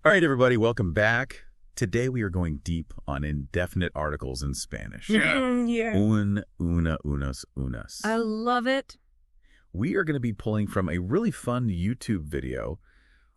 All right, everybody, welcome back. Today we are going deep on indefinite articles in Spanish. Yeah. Un, una, unos, unas. I love it. We are going to be pulling from a really fun YouTube video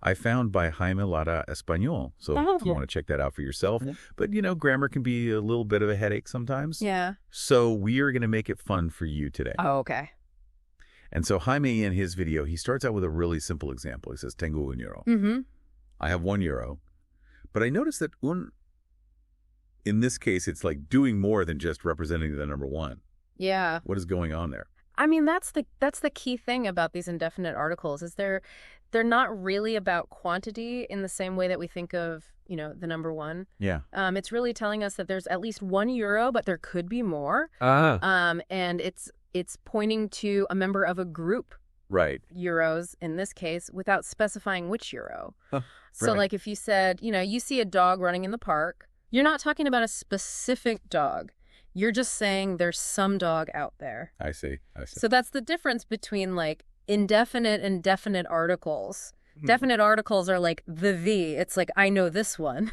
I found by Jaime Lara Español. So if you want to check that out for yourself. But, you know, grammar can be a little bit of a headache sometimes. Yeah. So we are going to make it fun for you today. Oh, okay. And so Jaime, in his video, he starts out with a really simple example. He says, tengo un euro. Mm-hmm. I have €1. But I noticed that in this case, it's like doing more than just representing the number one. Yeah. What is going on there? I mean, that's the key thing about these indefinite articles is they're not really about quantity in the same way that we think of, you know, the number one. Yeah. It's really telling us that there's at least €1, but there could be more. And it's pointing to a member of a group. Right. Euros in this case without specifying which euro. So right. like if you said, you know, you see a dog running in the park, you're not talking about a specific dog. You're just saying there's some dog out there. I see. So that's the difference between like indefinite and definite articles. Definite articles are like the. It's like, I know this one.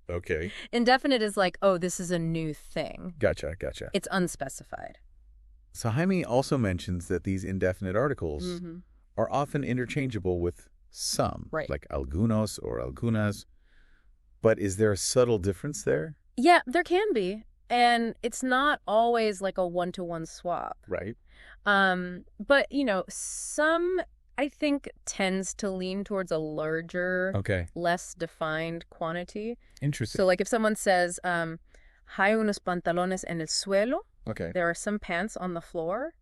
Okay. Indefinite is like, oh, this is a new thing. Gotcha. It's unspecified. So Jaime also mentions that these indefinite articles are often interchangeable with some, right, like algunos or algunas. But is there a subtle difference there? Yeah, there can be. And it's not always like a one-to-one swap. Right. But, you know, some, I think, tends to lean towards a larger, less defined quantity. Interesting. So, like, if someone says, hay unos pantalones en el suelo, there are some pants on the floor,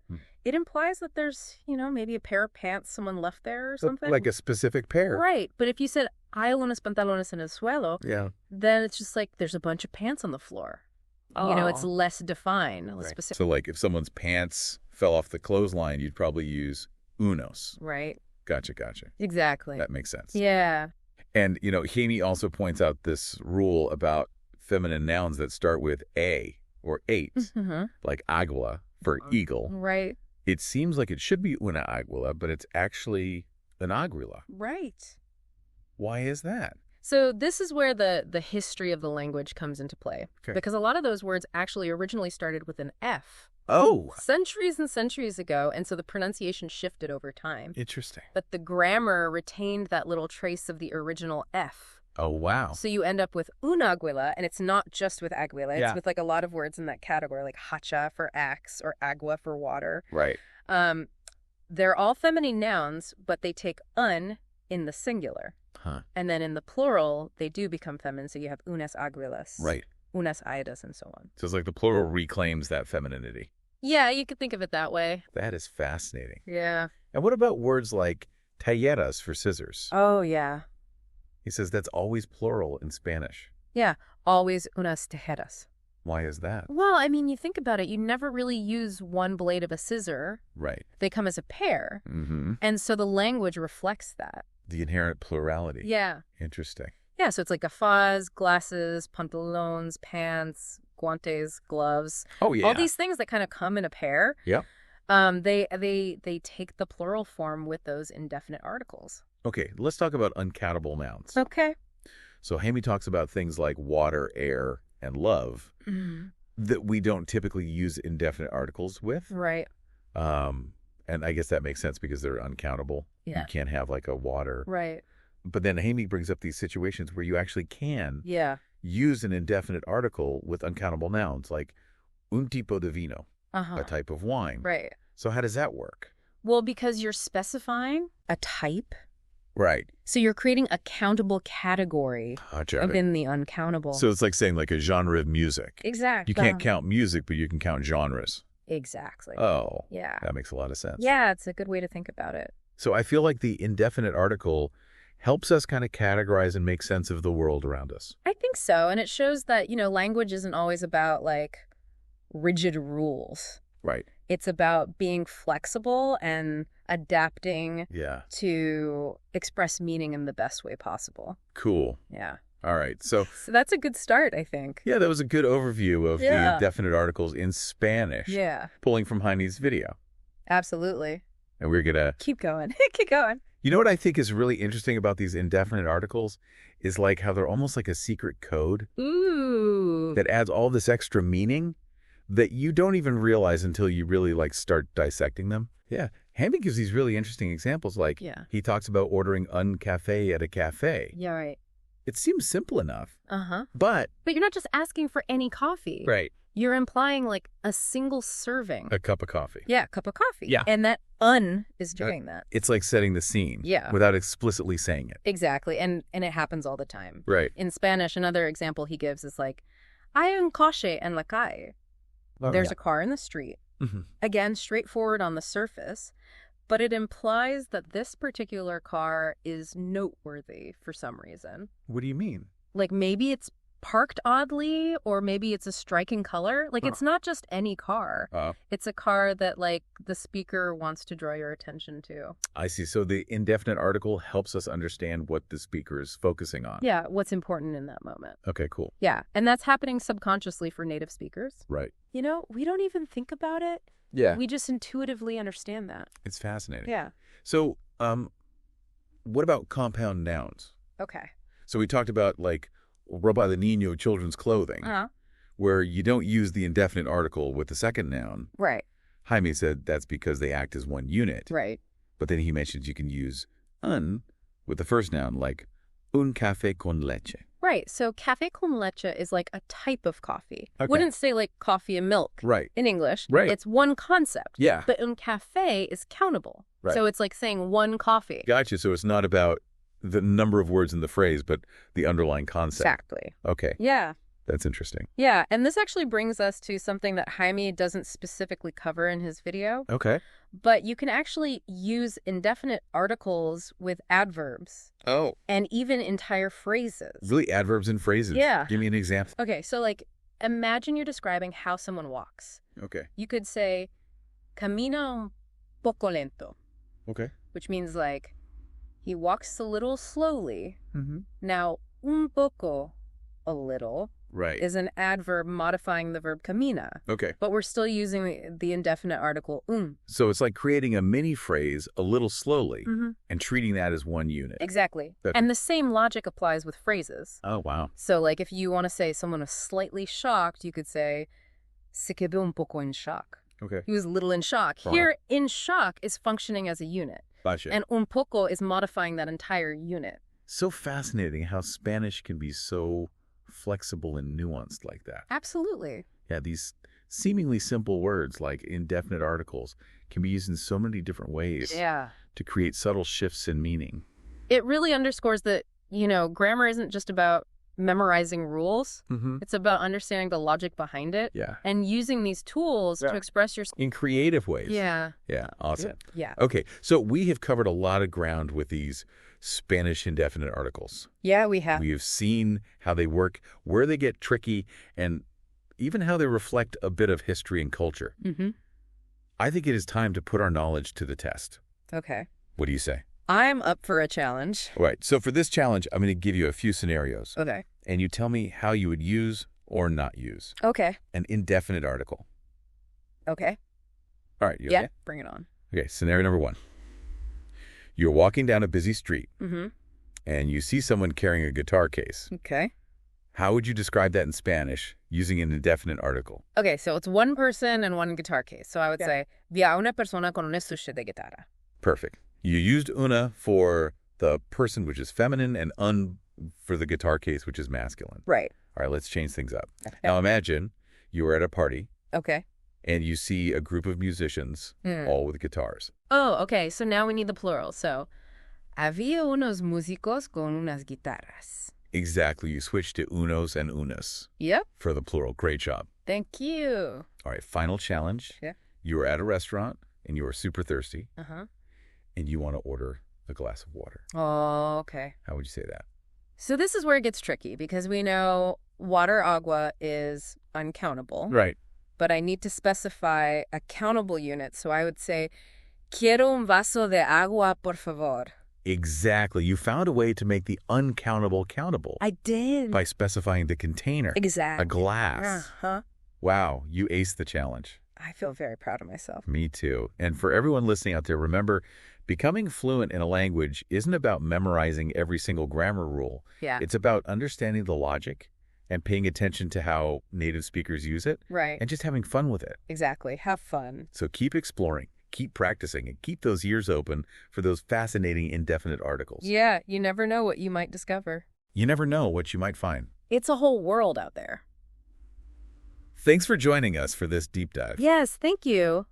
it implies that there's, you know, maybe a pair of pants someone left there or something. Like a specific pair. Right. But if you said, hay unos pantalones en el suelo, then it's just like there's a bunch of pants on the floor. You know, it's less defined, less specific. So, like, if someone's pants fell off the clothesline, you'd probably use unos. Right. Gotcha. Exactly. That makes sense. Yeah. And, you know, Jaime also points out this rule about feminine nouns that start with a or eight, like águila for eagle. Right. It seems like it should be una águila, but it's actually an águila. Right. Why is that? So this is where the history of the language comes into play. Because a lot of those words actually originally started with an F. Oh. Centuries and centuries ago, and so the pronunciation shifted over time. Interesting. But the grammar retained that little trace of the original F. Oh, wow. So you end up with una águila, and it's not just with aguila. It's with like a lot of words in that category, like hacha for axe or agua for water. Right. They're all feminine nouns, but they take un in the singular. And then in the plural, they do become feminine. So you have unas aguilas, right, unas aidas, and so on. So it's like the plural reclaims that femininity. Yeah, you could think of it that way. That is fascinating. Yeah. And what about words like tijeras for scissors? Oh, yeah. He says that's always plural in Spanish. Yeah, always unas tijeras. Why is that? Well, I mean, you think about it. You never really use one blade of a scissor. Right. They come as a pair. And so the language reflects that. The inherent plurality. Yeah. Interesting. Yeah, so it's like gafas, glasses, pantalones, pants, guantes, gloves. Oh, yeah. All these things that kind of come in a pair. Yep. They take the plural form with those indefinite articles. Okay, let's talk about uncountable nouns. Okay. So Jaime talks about things like water, air, and love that we don't typically use indefinite articles with. Right. And I guess that makes sense because they're uncountable. Yeah. You can't have like a water. Right. But then Jaime brings up these situations where you actually can use an indefinite article with uncountable nouns, like un tipo de vino, a type of wine. Right. So how does that work? Well, because you're specifying a type. Right. So you're creating a countable category within the uncountable. So it's like saying like a genre of music. Exactly. You can't count music, but you can count genres. Exactly. Oh. Yeah. That makes a lot of sense. Yeah, it's a good way to think about it. So I feel like the indefinite article helps us kind of categorize and make sense of the world around us. I think so. And it shows that, you know, language isn't always about like rigid rules. Right. It's about being flexible and adapting to express meaning in the best way possible. Cool. Yeah. All right. So that's a good start, I think. Yeah, that was a good overview of the indefinite articles in Spanish. Yeah. Pulling from Heine's video. Absolutely. And we're going to keep going. Keep going. You know what I think is really interesting about these indefinite articles is like how they're almost like a secret code that adds all this extra meaning that you don't even realize until you really like start dissecting them. Yeah. Hamby gives these really interesting examples. Like he talks about ordering un café at a cafe. Yeah, right. It seems simple enough. But you're not just asking for any coffee. Right. You're implying like a single serving. A cup of coffee. Yeah, cup of coffee. Yeah. And that is doing that. It's like setting the scene. Yeah. Without explicitly saying it. Exactly. And it happens all the time. Right. In Spanish, another example he gives is like, hay un coche en la calle. There's a car in the street. Again, straightforward on the surface. But it implies that this particular car is noteworthy for some reason. What do you mean? Like maybe it's parked oddly, or maybe it's a striking color. Like it's not just any car. It's a car that like the speaker wants to draw your attention to. I see. So the indefinite article helps us understand what the speaker is focusing on. Yeah, what's important in that moment. Okay, cool. Yeah, and that's happening subconsciously for native speakers. Right. You know, we don't even think about it. Yeah. We just intuitively understand that. It's fascinating. Yeah. So, what about compound nouns? Okay. So we talked about like ropa de niño, children's clothing, where you don't use the indefinite article with the second noun. Right. Jaime said that's because they act as one unit. Right. But then he mentions you can use un with the first noun, like un café con leche. Right. So café con leche is like a type of coffee. Okay. Wouldn't say like coffee and milk in English. Right. It's one concept. Yeah. But un café is countable. Right. So it's like saying one coffee. Gotcha. So it's not about the number of words in the phrase, but the underlying concept. Exactly. Okay. Yeah. That's interesting. Yeah. And this actually brings us to something that Jaime doesn't specifically cover in his video. Okay. But you can actually use indefinite articles with adverbs. Oh. And even entire phrases. Really, adverbs and phrases? Yeah. Give me an example. Okay, so like, imagine you're describing how someone walks. Okay. You could say, camina un poco lento. Okay. Which means like, he walks a little slowly. Now, un poco, a little, is an adverb modifying the verb camina. Okay. But we're still using the indefinite article un. So it's like creating a mini phrase a little slowly and treating that as one unit. Exactly. And the same logic applies with phrases. Oh, wow. So like if you want to say someone was slightly shocked, you could say, se quedó un poco en shock. Okay. He was a little in shock. Here, in shock is functioning as a unit. Gotcha. And un poco is modifying that entire unit. So fascinating how Spanish can be so flexible and nuanced like that. Absolutely. Yeah, these seemingly simple words like indefinite articles can be used in so many different ways to create subtle shifts in meaning. It really underscores that, you know, grammar isn't just about memorizing rules. It's about understanding the logic behind it and using these tools to express yourself in creative ways. Yeah. Yeah, awesome. Yeah. Okay, so we have covered a lot of ground with these Spanish indefinite articles. Yeah, we have. We have seen how they work, where they get tricky, and even how they reflect a bit of history and culture. I think it is time to put our knowledge to the test. Okay. What do you say? I'm up for a challenge. All right. So for this challenge, I'm going to give you a few scenarios. Okay. And you tell me how you would use or not use an indefinite article. Okay. All right. You okay? Bring it on. Okay. Scenario number 1. You're walking down a busy street and you see someone carrying a guitar case. Okay. How would you describe that in Spanish using an indefinite article? Okay, so it's one person and one guitar case. So I would say, vi a una persona con un estuche de guitarra. Perfect. You used una for the person, which is feminine, and un for the guitar case, which is masculine. Right. All right, let's change things up. Okay. Now imagine you were at a party. Okay. And you see a group of musicians, all with guitars. Oh, okay. So now we need the plural. So, había unos músicos con unas guitarras. Exactly. You switch to unos and unas. Yep. For the plural. Great job. Thank you. All right, final challenge. Yeah. You were at a restaurant and you were super thirsty. And you want to order a glass of water. Oh, okay. How would you say that? So this is where it gets tricky because we know water, agua, is uncountable. Right. But I need to specify a countable unit. So I would say, quiero un vaso de agua, por favor. Exactly. You found a way to make the uncountable countable. I did. By specifying the container. Exactly. A glass. Wow, you aced the challenge. I feel very proud of myself. Me too. And for everyone listening out there, remember Becoming fluent in a language isn't about memorizing every single grammar rule. Yeah. It's about understanding the logic and paying attention to how native speakers use it. Right. And just having fun with it. Exactly. Have fun. So keep exploring, keep practicing, and keep those ears open for those fascinating indefinite articles. Yeah, you never know what you might discover. You never know what you might find. It's a whole world out there. Thanks for joining us for this deep dive. Yes, thank you.